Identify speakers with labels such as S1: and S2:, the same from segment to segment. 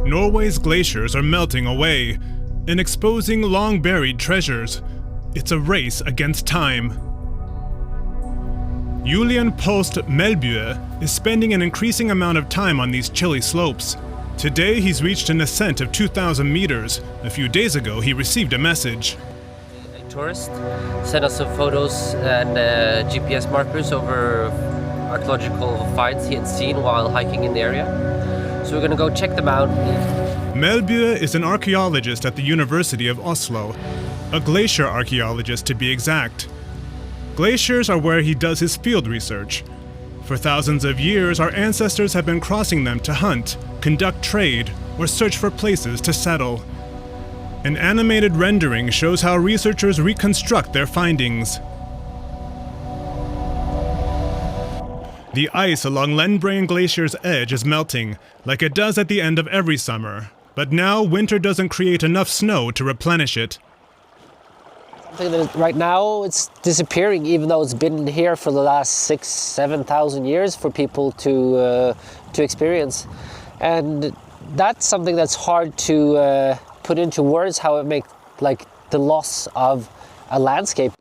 S1: Norway's glaciers are melting away and exposing long-buried treasures. It's a race against time. Julian Post Melbye is spending an increasing amount of time on these chilly slopes. Today he's reached an ascent of 2,000 meters. A few days ago he received a message.
S2: A tourist sent us some photos and GPS markers over archaeological finds he had seen while hiking in the area. So we're going to go check them out.
S1: Melbye is an archaeologist at the University of Oslo, a glacier archaeologist to be exact. Glaciers are where he does his field research. For thousands of years, our ancestors have been crossing them to hunt, conduct trade, or search for places to settle. An animated rendering shows how researchers reconstruct their findings. The ice along Lendbrain Glacier's edge is melting, like it does at the end of every summer. But now winter doesn't create enough snow to replenish it.
S2: Right now it's disappearing, even though it's been here for the last 6,000-7,000 years for people to experience. And that's something that's hard to put into words, how it makes like the loss of a landscape.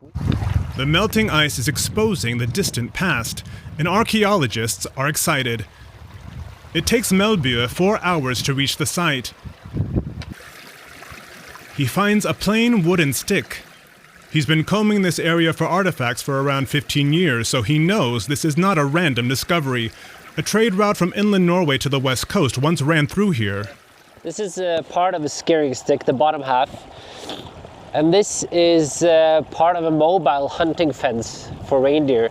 S1: The melting ice is exposing the distant past, and archaeologists are excited. It takes Melbye 4 hours to reach the site. He finds a plain wooden stick. He's been combing this area for artifacts for around 15 years, so he knows this is not a random discovery. A trade route from inland Norway to the west coast once ran through here.
S2: This is part of a scaring stick, the bottom half. And this is part of a mobile hunting fence for reindeer.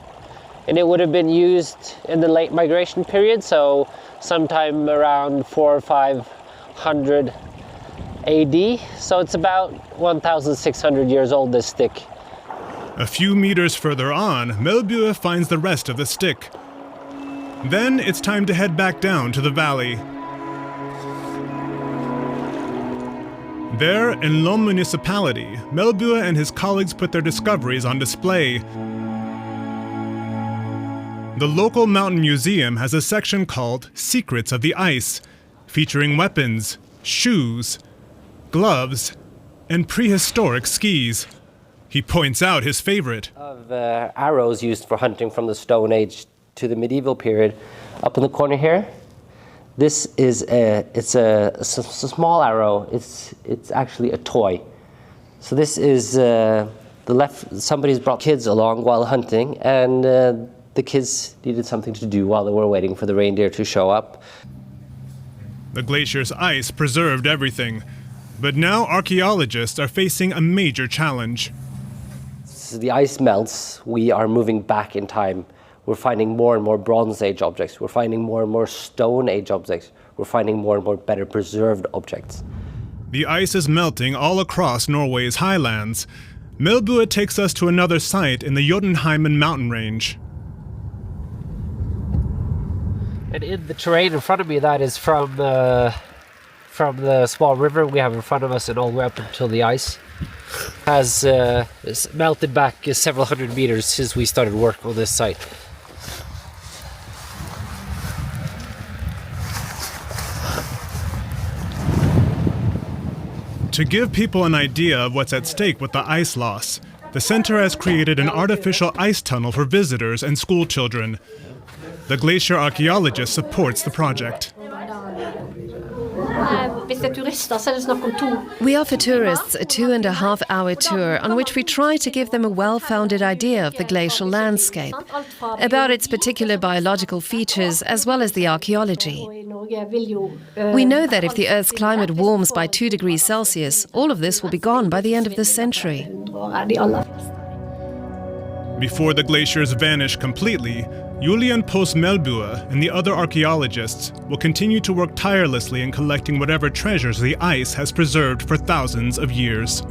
S2: And it would have been used in the late migration period, so sometime around 400 or 500 AD. So it's about 1,600 years old, this stick.
S1: A few meters further on, Melbye finds the rest of the stick. Then it's time to head back down to the valley. There, in Lom municipality, Melbye and his colleagues put their discoveries on display. The local mountain museum has a section called Secrets of the Ice, featuring weapons, shoes, gloves, and prehistoric skis. He points out his favorite.
S2: Of arrows used for hunting from the Stone Age to the medieval period. Up in the corner here, this is a small arrow. It's actually a toy. So this is somebody's brought kids along while hunting, and the kids needed something to do while they were waiting for the reindeer to show up.
S1: The glacier's ice preserved everything, but now archaeologists are facing a major challenge.
S2: As the ice melts, we are moving back in time. We're finding more and more Bronze Age objects. We're finding more and more Stone Age objects. We're finding more and more better preserved objects.
S1: The ice is melting all across Norway's highlands. Melbye takes us to another site in the Jotunheimen mountain range.
S2: And in the terrain in front of me, that is from the small river we have in front of us, and all the way up until the ice has melted back several hundred meters since we started work on this site.
S1: To give people an idea of what's at stake with the ice loss, the center has created an artificial ice tunnel for visitors and school children. The glacier archaeologist supports the project.
S3: We offer tourists a 2.5-hour tour on which we try to give them a well-founded idea of the glacial landscape, about its particular biological features as well as the archaeology. We know that if the Earth's climate warms by 2 degrees Celsius, all of this will be gone by the end of this century.
S1: Before the glaciers vanish completely, Julian Post Melbye and the other archaeologists will continue to work tirelessly in collecting whatever treasures the ice has preserved for thousands of years.